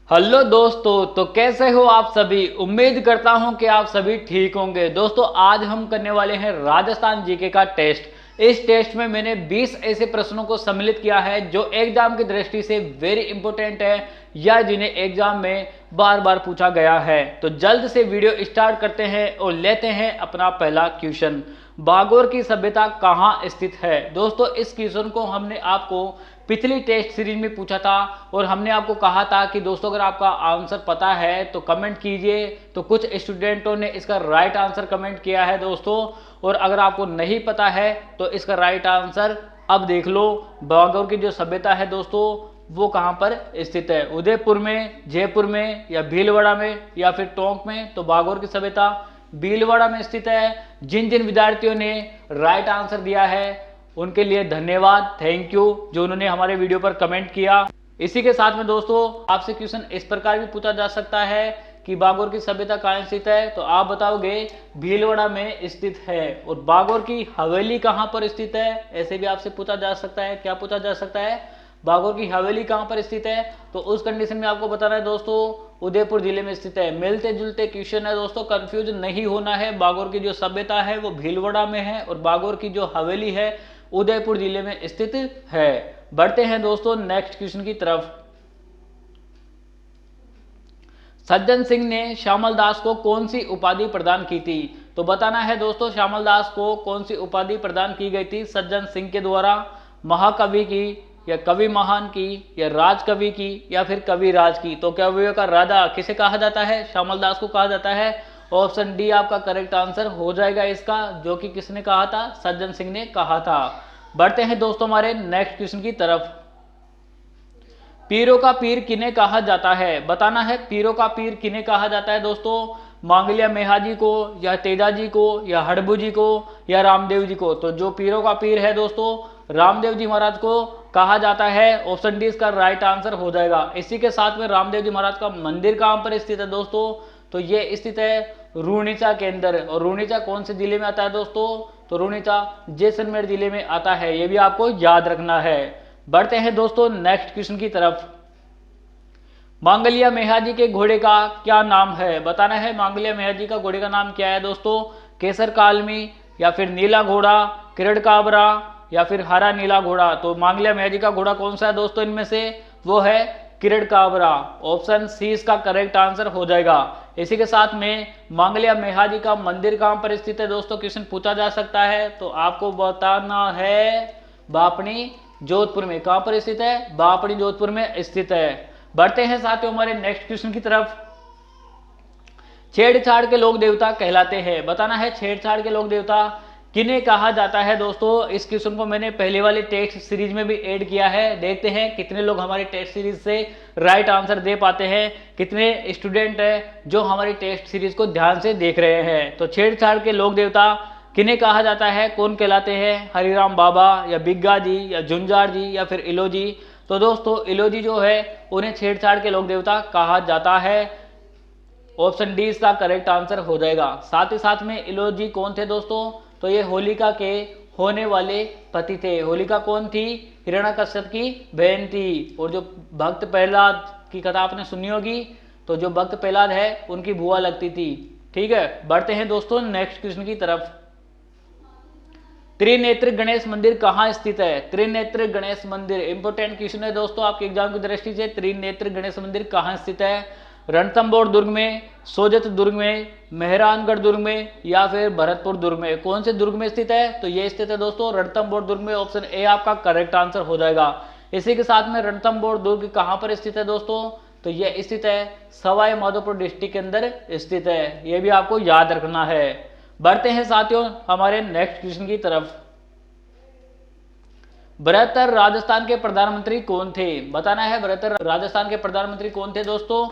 Hello दोस्तों, तो कैसे हो आप सभी। उम्मीद करता हूं कि आप सभी ठीक होंगे। दोस्तों आज हम करने वाले हैं राजस्थान जीके का टेस्ट। इस टेस्ट में मैंने 20 ऐसे प्रश्नों को सम्मिलित किया है जो एग्जाम की दृष्टि से वेरी इंपॉर्टेंट है या जिन्हें एग्जाम में बार बार पूछा गया है। तो जल्द से वीडियो स्टार्ट करते हैं और लेते हैं अपना पहला क्वेश्चन। बागोर की सभ्यता कहाँ स्थित है। दोस्तों इस क्वेश्चन को हमने आपको पिछली टेस्ट सीरीज में पूछा था और हमने आपको कहा था कि दोस्तों अगर आपका आंसर पता है तो कमेंट कीजिए। तो कुछ स्टूडेंटों ने इसका राइट आंसर कमेंट किया है दोस्तों, और अगर आपको नहीं पता है तो इसका राइट आंसर अब देख लो। बागोर की जो सभ्यता है दोस्तों वो कहाँ पर स्थित है, उदयपुर में, जयपुर में या भीलवाड़ा में या फिर टोंक में। तो बागोर की सभ्यता भीलवाड़ा में स्थित है। जिन जिन विद्यार्थियों ने राइट आंसर दिया है उनके लिए धन्यवाद, थैंक यू, जो उन्होंने हमारे वीडियो पर कमेंट किया। इसी के साथ में दोस्तों आपसे क्वेश्चन इस प्रकार भी पूछा जा सकता है कि बागोर की सभ्यता कहाँ स्थित है, तो आप बताओगे भीलवाड़ा में स्थित है। और बागोर की हवेली कहाँ पर स्थित है, ऐसे भी आपसे पूछा जा सकता है। क्या पूछा जा सकता है, बागोर की हवेली कहाँ पर स्थित है। तो उस कंडीशन में आपको बताना है दोस्तों उदयपुर जिले में स्थित है। मिलते जुलते क्वेश्चन है दोस्तों, कंफ्यूज नहीं होना है। बागोर की जो सभ्यता है वो भीलवाड़ा में है और बागोर की जो हवेली है उदयपुर जिले में स्थित है। बढ़ते हैं दोस्तों नेक्स्ट क्वेश्चन की तरफ। सज्जन सिंह ने श्यामल दास को कौन सी उपाधि प्रदान की थी। तो बताना है दोस्तों श्यामल दास को कौन सी उपाधि प्रदान की गई थी सज्जन सिंह के द्वारा। महाकवि की या कवि महान की या राजकवि की या फिर कवि राज की। तो कवियों का राजा किसे कहा जाता है, श्यामल दास को कहा जाता है। ऑप्शन डी आपका करेक्ट आंसर हो जाएगा इसका, जो कि किसने कहा था, सज्जन सिंह ने कहा था। बढ़ते हैं दोस्तों हमारे नेक्स्ट क्वेश्चन की तरफ। पीरों का पीर किन्हें कहा जाता है। बताना है पीरों का पीर किन्हें कहा जाता है दोस्तों। मांगलिया मेहाजी को या तेजाजी को या हड़बू जी को या रामदेव जी को। तो जो पीरों का पीर है दोस्तों रामदेव जी महाराज को कहा जाता है। ऑप्शन डी इसका राइट आंसर हो जाएगा। इसी के साथ में रामदेव जी महाराज का मंदिर कहां पर स्थित है दोस्तों, तो ये स्थित है रूणीचा के अंदर। और रूणीचा कौन से जिले में आता है दोस्तों, तो रूणीचा जैसलमेर जिले में आता है, ये भी आपको याद रखना है। बढ़ते हैं दोस्तों नेक्स्ट क्वेश्चन की तरफ। मांगलिया मेहाजी के घोड़े का क्या नाम है। बताना है मांगलिया मेहाजी का घोड़े का नाम क्या है दोस्तों। केसर कालमी या फिर नीला घोड़ा, किरण काबरा या फिर हरा नीला घोड़ा। तो मांगलिया मेहाजी का घोड़ा कौन सा है दोस्तों इनमें से, वो है किरण काबरा। ऑप्शन सी इसका करेक्ट आंसर हो जाएगा। इसी के साथ में मांगलिया मेहाजी का मंदिर कहां पर स्थित है दोस्तों, क्वेश्चन पूछा जा सकता है। तो आपको बताना है बापणी जोधपुर में। कहां पर स्थित है, बापणी जोधपुर में स्थित है। बढ़ते हैं साथियों हमारे नेक्स्ट क्वेश्चन की तरफ। छेड़छाड़ के लोक देवता कहलाते हैं। बताना है छेड़छाड़ के लोक देवता किन्हें कहा जाता है दोस्तों। इस क्वेश्चन को मैंने पहले वाली टेस्ट सीरीज में भी ऐड किया है। देखते हैं कितने लोग हमारी टेस्ट सीरीज से राइट आंसर दे पाते हैं, कितने स्टूडेंट हैं जो हमारी टेस्ट सीरीज को ध्यान से देख रहे हैं। तो छेड़छाड़ के लोक देवता किन्हें कहा जाता है, कौन कहलाते हैं, हरिराम बाबा या बिग्गा जी या झुंझार जी या फिर इलो जी। तो दोस्तों इलो जी जो है उन्हें छेड़छाड़ के लोक देवता कहा जाता है। ऑप्शन डी इसका करेक्ट आंसर हो जाएगा। साथ ही साथ में इलो जी कौन थे दोस्तों, तो ये होलिका के होने वाले पति थे। होलिका कौन थी, हिरण्यकश्यप की बहन थी। और जो भक्त प्रहलाद की कथा आपने सुनी होगी, तो जो भक्त प्रहलाद है उनकी बुआ लगती थी। ठीक है, बढ़ते हैं दोस्तों नेक्स्ट क्वेश्चन की तरफ। त्रिनेत्र गणेश मंदिर कहाँ स्थित है। त्रिनेत्र गणेश मंदिर इंपोर्टेंट क्वेश्चन है दोस्तों आपके एग्जाम की दृष्टि से। त्रिनेत्र गणेश मंदिर कहाँ स्थित है, रणथंभौर दुर्ग में, सोजत दुर्ग में, मेहरानगढ़ दुर्ग में या फिर भरतपुर दुर्ग में। कौन से दुर्ग में स्थित है, तो ये स्थित है दोस्तों रणथंभौर दुर्ग में। ऑप्शन ए आपका करेक्ट आंसर हो जाएगा। इसी के साथ में रणथंभौर दुर्ग कहाँ पर स्थित है दोस्तों, तो ये स्थित है सवाई माधोपुर डिस्ट्रिक्ट के अंदर स्थित है, ये भी आपको याद रखना है। बढ़ते हैं साथियों हमारे नेक्स्ट क्वेश्चन की तरफ। बृहत्तर राजस्थान के प्रधानमंत्री कौन थे। बताना है बृहत्तर राजस्थान के प्रधानमंत्री कौन थे दोस्तों।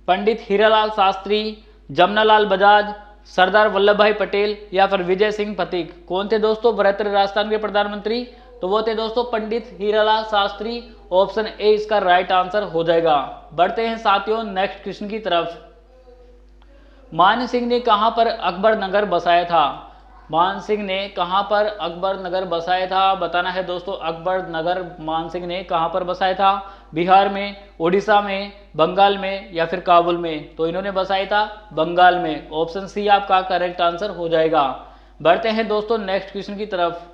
पंडित हीरालाल शास्त्री, जमनालाल बजाज, सरदार वल्लभ भाई पटेल या फिर विजय सिंह पथिक। कौन थे दोस्तों बृहत्तर राजस्थान के प्रधानमंत्री, तो वो थे दोस्तों पंडित हीरालाल शास्त्री। ऑप्शन ए इसका राइट आंसर हो जाएगा। बढ़ते हैं साथियों नेक्स्ट क्वेश्चन की तरफ। मान सिंह ने कहां पर अकबर नगर बसाया था। मान सिंह ने कहां पर अकबर नगर बसाया था? बताना है दोस्तों, अकबर नगर मान सिंह ने कहां पर बसाया था? बिहार में, उड़ीसा में, बंगाल में या फिर काबुल में? तो इन्होंने बसाया था बंगाल में। ऑप्शन सी आपका करेक्ट आंसर हो जाएगा। बढ़ते हैं दोस्तों नेक्स्ट क्वेश्चन की तरफ।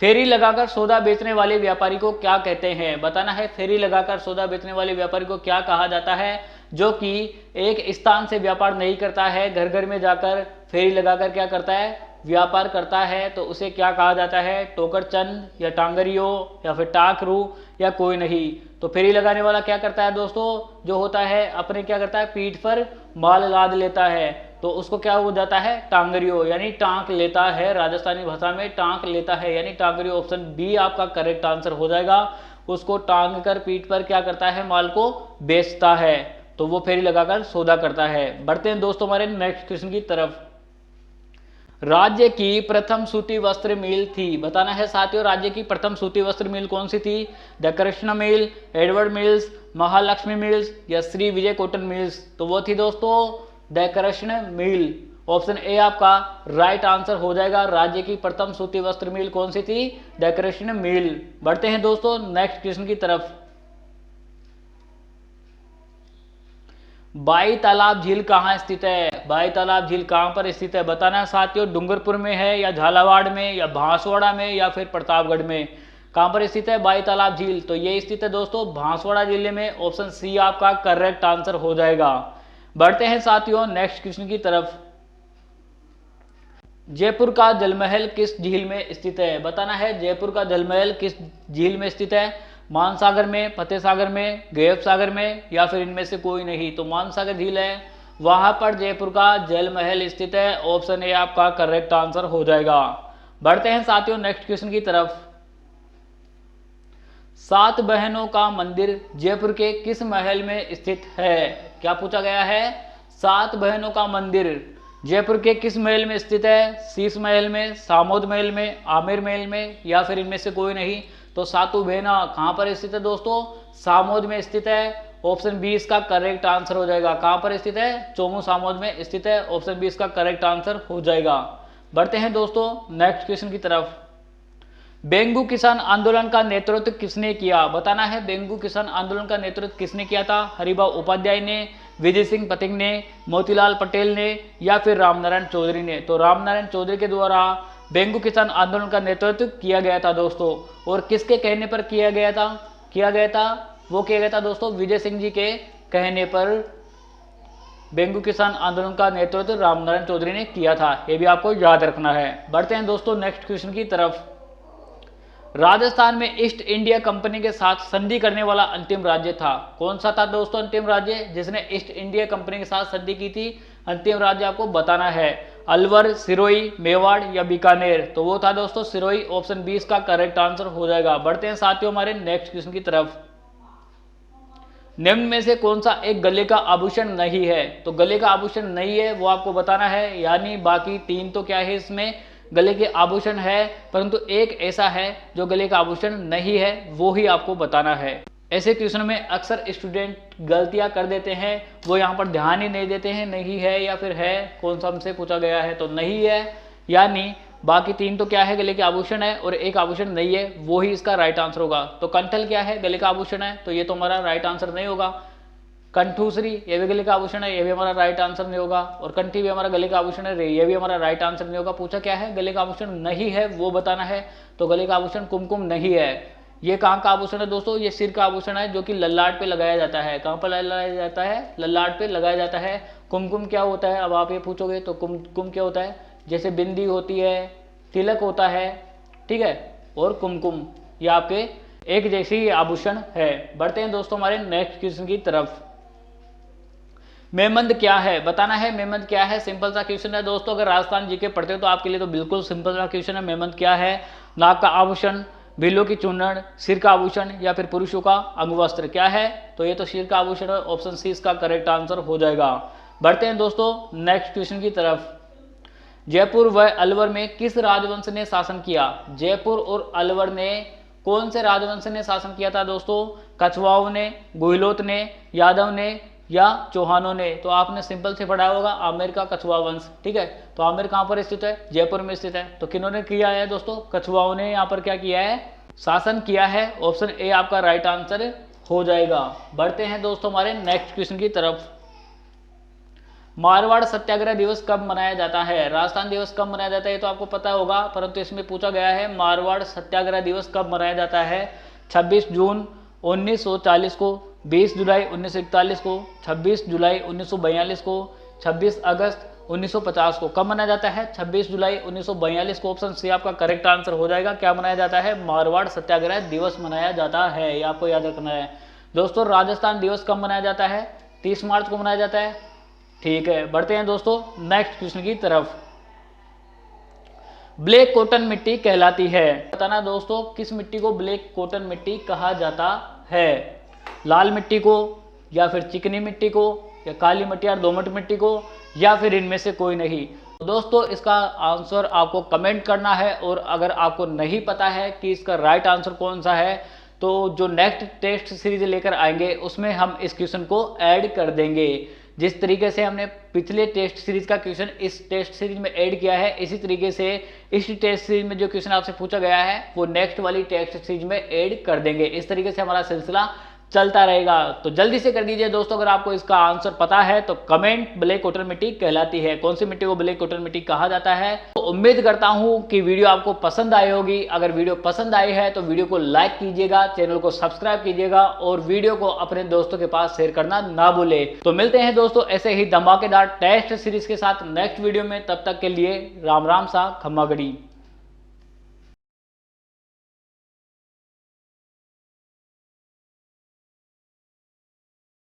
फेरी लगाकर सौदा बेचने वाले व्यापारी को क्या कहते हैं? बताना है, फेरी लगाकर सौदा बेचने वाले व्यापारी को क्या कहा जाता है? जो कि एक स्थान से व्यापार नहीं करता है, घर घर में जाकर फेरी लगाकर क्या करता है? व्यापार करता है। तो उसे क्या कहा जाता है? टोकरचंद या टांगरियो या फिर टाकरू या कोई नहीं? तो फेरी लगाने वाला क्या करता है दोस्तों? जो होता है अपने क्या करता है? पीठ पर माल लाद लेता है, तो उसको क्या हो जाता है? टांगरियो, यानी टांक लेता है। राजस्थानी भाषा में टांक लेता है यानी टांगरियो। ऑप्शन बी आपका करेक्ट आंसर हो जाएगा। उसको टांग कर पीठ पर क्या करता है? माल को बेचता है, तो वो फेरी लगाकर सौदा करता है। बढ़ते हैं दोस्तों हमारे नेक्स्ट क्वेश्चन की तरफ। राज्य की प्रथम सूती वस्त्र मिल थी? बताना है साथियों, राज्य की प्रथम सूती वस्त्र मिल कौन सी थी? The Krishna mill, Edward mills, Mahalakshmi mills या श्री विजय कॉटन मिल्स? तो वो थी दोस्तों the Krishna mill. Option A आपका राइट आंसर हो जाएगा। राज्य की प्रथम सूती वस्त्र मिल कौन सी थी? द कृष्ण मिल। बढ़ते हैं दोस्तों नेक्स्ट क्वेश्चन की तरफ। बाई तालाब झील कहाँ स्थित है? बाई तालाब झील कहाँ पर स्थित है? बताना है साथियों, डूंगरपुर में है या झालावाड़ में या बांसवाड़ा में या फिर प्रतापगढ़ में? कहाँ पर स्थित है बाई तालाब झील? तो ये स्थित है दोस्तों बांसवाड़ा जिले में। ऑप्शन सी आपका करेक्ट आंसर हो जाएगा। बढ़ते हैं साथियों नेक्स्ट क्वेश्चन की तरफ। जयपुर का जलमहल किस झील में स्थित है? बताना है, जयपुर का जलमहल किस झील में स्थित है? मानसागर में, फतेह सागर में, गैब सागर में या फिर इनमें से कोई नहीं? तो मानसागर झील है, वहां पर जयपुर का जल महल स्थित है। ऑप्शन ए आपका करेक्ट आंसर हो जाएगा। बढ़ते हैं साथियों नेक्स्ट क्वेश्चन की तरफ। सात बहनों का मंदिर जयपुर के किस महल में स्थित है? क्या पूछा गया है? सात बहनों का मंदिर जयपुर के किस महल में स्थित है? शीश महल में, सामोद महल में, आमेर महल में या फिर इनमें से कोई नहीं? तो सातों बहना कहां पर स्थित है दोस्तों? सामोद में स्थित है। ऑप्शन बी इसका करेक्ट आंसर हो जाएगा। कहां पर स्थित है? चोमू सामोद में स्थित है। ऑप्शन बी इसका करेक्ट आंसर हो जाएगा। बढ़ते हैं दोस्तों नेक्स्ट क्वेश्चन की तरफ। बेंगू किसान आंदोलन का नेतृत्व किसने किया? बताना है, बेंगू किसान आंदोलन का नेतृत्व किसने किया था? हरिभाऊ उपाध्याय ने, विजय सिंह पथिक ने, मोतीलाल पटेल ने या फिर रामनारायण चौधरी ने? तो रामनारायण चौधरी के द्वारा बेंगू किसान आंदोलन का नेतृत्व किया गया था दोस्तों। और किसके कहने पर किया गया था? वो किया गया था दोस्तों विजय सिंह जी के कहने पर बेंगू किसान आंदोलन का नेतृत्व रामनारायण चौधरी ने किया था। ये भी आपको याद रखना है। बढ़ते हैं दोस्तों नेक्स्ट क्वेश्चन की तरफ। राजस्थान में ईस्ट इंडिया कंपनी के साथ संधि करने वाला अंतिम राज्य था? कौन सा था दोस्तों अंतिम राज्य जिसने ईस्ट इंडिया कंपनी के साथ संधि की थी? अंतिम राज्य आपको बताना है, अलवर, सिरोही, मेवाड़ या बीकानेर? तो वो था दोस्तों सिरोही। ऑप्शन 20 का करेक्ट आंसर हो जाएगा। बढ़ते हैं साथियों हमारे नेक्स्ट क्वेश्चन की तरफ। निम्न में से कौन सा एक गले का आभूषण नहीं है? तो गले का आभूषण नहीं है वो आपको बताना है, यानी बाकी तीन तो क्या है इसमें गले के आभूषण है, परंतु एक ऐसा है जो गले का आभूषण नहीं है, वो ही आपको बताना है। ऐसे क्वेश्चन में अक्सर स्टूडेंट गलतियां कर देते हैं, वो यहाँ पर ध्यान ही नहीं देते हैं, नहीं है या फिर है, कौन सा हमसे पूछा गया है तो नहीं है, यानी बाकी तीन तो क्या है गले के आभूषण है और एक आभूषण नहीं है, वो ही इसका राइट आंसर होगा। तो कंठल क्या है? गले का आभूषण है, तो ये तो हमारा राइट आंसर नहीं होगा। कंठूसरी ये भी गले का आभूषण है, ये भी हमारा राइट आंसर नहीं होगा। और कंठी भी हमारा गले का आभूषण है, ये भी हमारा राइट आंसर नहीं होगा। पूछा क्या है? गले का आभूषण नहीं है वो बताना है, तो गले का आभूषण कुमकुम नहीं है। ये कहाँ का आभूषण है दोस्तों? ये सिर का आभूषण है जो कि ललाट पे लगाया जाता है। कहाँ पर लगाया जाता है? ललाट पे लगाया जाता है। कुमकुम क्या होता है? अब आप ये पूछोगे तो कुमकुम क्या होता है? जैसे बिंदी होती है, तिलक होता है, ठीक है, और कुमकुम ये आपके एक जैसी आभूषण है। बढ़ते हैं दोस्तों हमारे नेक्स्ट क्वेश्चन की तरफ। मेमंद क्या है? बताना है मेमंद क्या है। सिंपल सा क्वेश्चन है दोस्तों, अगर राजस्थान जीके पढ़ते हो तो आपके लिए तो बिल्कुल सिंपल सा क्वेश्चन है। मेमंद क्या है? नाक का आभूषण, बिल्लों की चूनड़, सिर का आभूषण या फिर पुरुषों का अंगवस्त्र? क्या है? तो ये तो सिर का आभूषण है। ऑप्शन सी इसका करेक्ट आंसर हो जाएगा। बढ़ते हैं दोस्तों नेक्स्ट क्वेश्चन की तरफ। जयपुर व अलवर में किस राजवंश ने शासन किया? जयपुर और अलवर ने कौन से राजवंश ने शासन किया था दोस्तों? कछवाओं ने, गुहिलोत ने, यादव ने या चौहानों ने? तो आपने सिंपल से पढ़ा होगा आमेर का कछुआ वंश। ठीक है, तो आमेर कहाँ पर स्थित है? जयपुर में स्थित है। तो किन्होंने किया है दोस्तों? कछुआओं ने यहाँ पर क्या किया है? शासन किया है। ऑप्शन ए आपका राइट आंसर हो जाएगा। बढ़ते हैं दोस्तों हमारे नेक्स्ट क्वेश्चन की तरफ। मारवाड़ सत्याग्रह दिवस कब मनाया जाता है? राजस्थान दिवस कब मनाया जाता है ये तो आपको पता होगा, परंतु इसमें पूछा गया है मारवाड़ सत्याग्रह दिवस कब मनाया जाता है? 26 जून 1940 को, 20 जुलाई 1941 को, 26 जुलाई 1942 को, 26 अगस्त 1950 को। कब मनाया जाता है? 26 जुलाई 1942 को। ऑप्शन सी आपका करेक्ट आंसर हो जाएगा। क्या मनाया जाता है? मारवाड़ सत्याग्रह दिवस मनाया जाता है, ये आपको याद रखना है दोस्तों। राजस्थान दिवस कब मनाया जाता है? 30 मार्च को मनाया जाता है। ठीक है, बढ़ते हैं दोस्तों नेक्स्ट क्वेश्चन की तरफ। ब्लैक कॉटन मिट्टी कहलाती है, बताना दोस्तों किस मिट्टी को ब्लैक कॉटन मिट्टी कहा जाता है? लाल मिट्टी को, या फिर चिकनी मिट्टी को, या काली मिट्टी या दोमट मिट्टी को, या फिर इनमें से कोई नहीं? दोस्तों इसका आंसर आपको कमेंट करना है, और अगर आपको नहीं पता है कि इसका राइट आंसर कौन सा है तो जो नेक्स्ट टेस्ट सीरीज लेकर आएंगे उसमें हम इस क्वेश्चन को ऐड कर देंगे। जिस तरीके से हमने पिछले टेस्ट सीरीज का क्वेश्चन इस टेस्ट सीरीज में ऐड किया है, इसी तरीके से इस टेस्ट सीरीज में जो क्वेश्चन आपसे पूछा गया है वो नेक्स्ट वाली टेस्ट सीरीज में ऐड कर देंगे। इस तरीके से हमारा सिलसिला चलता रहेगा। तो जल्दी से कर दीजिए दोस्तों, अगर आपको इसका आंसर पता है तो कमेंट ब्लैक कॉटन मिट्टी कहलाती है। कौन सी मिट्टी को ब्लैक कॉटन मिट्टी कहा जाता है? तो उम्मीद करता हूं कि वीडियो आपको पसंद आई होगी। अगर वीडियो पसंद आई है तो वीडियो को लाइक कीजिएगा, चैनल को सब्सक्राइब कीजिएगा और वीडियो को अपने दोस्तों के पास शेयर करना ना भूले। तो मिलते हैं दोस्तों ऐसे ही धमाकेदार टेस्ट सीरीज के साथ नेक्स्ट वीडियो में। तब तक के लिए राम राम सा खम्मा गड़ी।